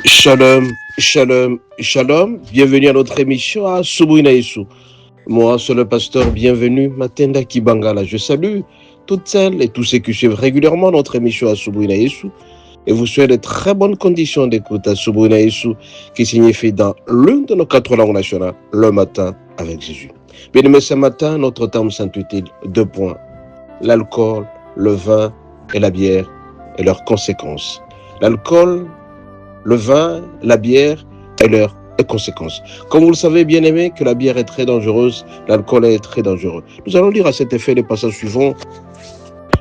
Shalom, shalom, shalom. Bienvenue à notre émission à Subuina Yesu. Moi, c'est le pasteur. Bienvenue, Matenda Kibangala. Je salue toutes celles et tous ceux qui suivent régulièrement notre émission à Subuina Yesu. Et vous souhaitez de très bonnes conditions d'écoute à Subuina Yesu, qui signifie dans l'une de nos 4 langues nationales, le matin avec Jésus. Bien aimé, ce matin, notre thème s'intitule 2 points. L'alcool, le vin et la bière et leurs conséquences. L'alcool, le vin, la bière et leurs conséquences. Comme vous le savez, bien aimé, que la bière est très dangereuse, l'alcool est très dangereux. Nous allons lire à cet effet les passages suivants.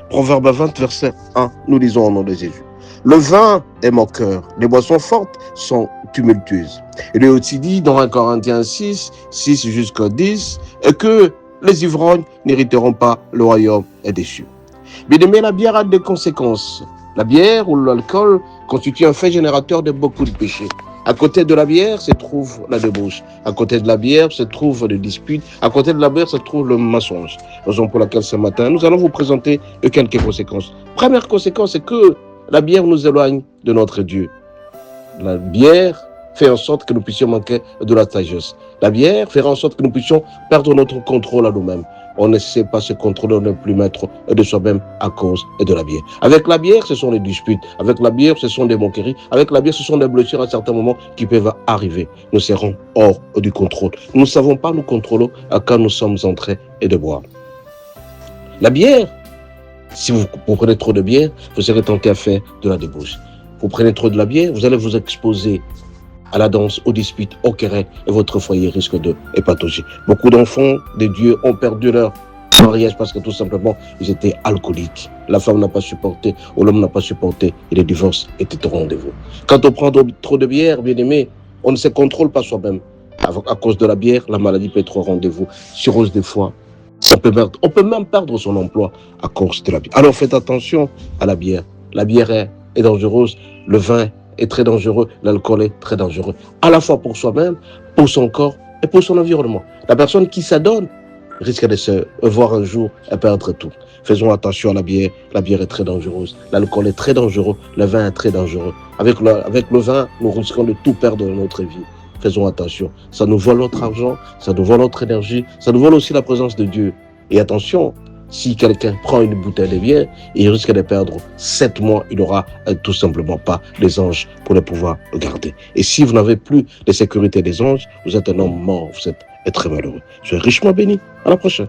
Proverbe 20, verset 1, nous lisons au nom de Jésus. Le vin est moqueur, les boissons fortes sont tumultueuses. Il est aussi dit dans 1 Corinthiens 6, 6 jusqu'à 10, que les ivrognes n'hériteront pas le royaume des cieux. Bien aimé, la bière a des conséquences. La bière ou l'alcool constitue un fait générateur de beaucoup de péchés. À côté de la bière se trouve la débauche. À côté de la bière se trouvent les disputes. À côté de la bière se trouve le mensonge. Raison pour laquelle ce matin, nous allons vous présenter quelques conséquences. Première conséquence, c'est que la bière nous éloigne de notre Dieu. La bière fait en sorte que nous puissions manquer de la sagesse. La bière fera en sorte que nous puissions perdre notre contrôle à nous-mêmes. On ne sait pas se contrôler, on n'est plus maître de soi-même à cause de la bière. Avec la bière, ce sont les disputes. Avec la bière, ce sont des moqueries. Avec la bière, ce sont des blessures à certains moments qui peuvent arriver. Nous serons hors du contrôle. Nous ne savons pas nous contrôler quand nous sommes en train de boire. La bière, si vous prenez trop de bière, vous serez tenté à faire de la débauche. Vous prenez trop de la bière, vous allez vous exposer à la danse, aux disputes, aux querelles, et votre foyer risque de patauger. Beaucoup d'enfants de Dieu ont perdu leur mariage parce que tout simplement, ils étaient alcooliques. La femme n'a pas supporté, ou l'homme n'a pas supporté, et le divorce était au rendez-vous. Quand on prend trop de bière, bien aimé, on ne se contrôle pas soi-même. À cause de la bière, la maladie peut être au rendez-vous. Cirrhose des foies. On peut même perdre son emploi à cause de la bière. Alors faites attention à la bière. La bière est dangereuse, le vin est très dangereux, l'alcool est très dangereux, à la fois pour soi-même, pour son corps et pour son environnement. La personne qui s'adonne risque de se voir un jour et perdre tout. Faisons attention à la bière est très dangereuse, l'alcool est très dangereux, le vin est très dangereux. Avec le vin, nous risquons de tout perdre dans notre vie. Faisons attention, ça nous vole notre argent, ça nous vole notre énergie, ça nous vole aussi la présence de Dieu. Et attention, si quelqu'un prend une bouteille de bière, il risque de perdre 7 mois, il n'aura tout simplement pas les anges pour le pouvoir le garder. Et si vous n'avez plus de sécurité des anges, vous êtes un homme mort, vous êtes très malheureux. Soyez richement béni. À la prochaine.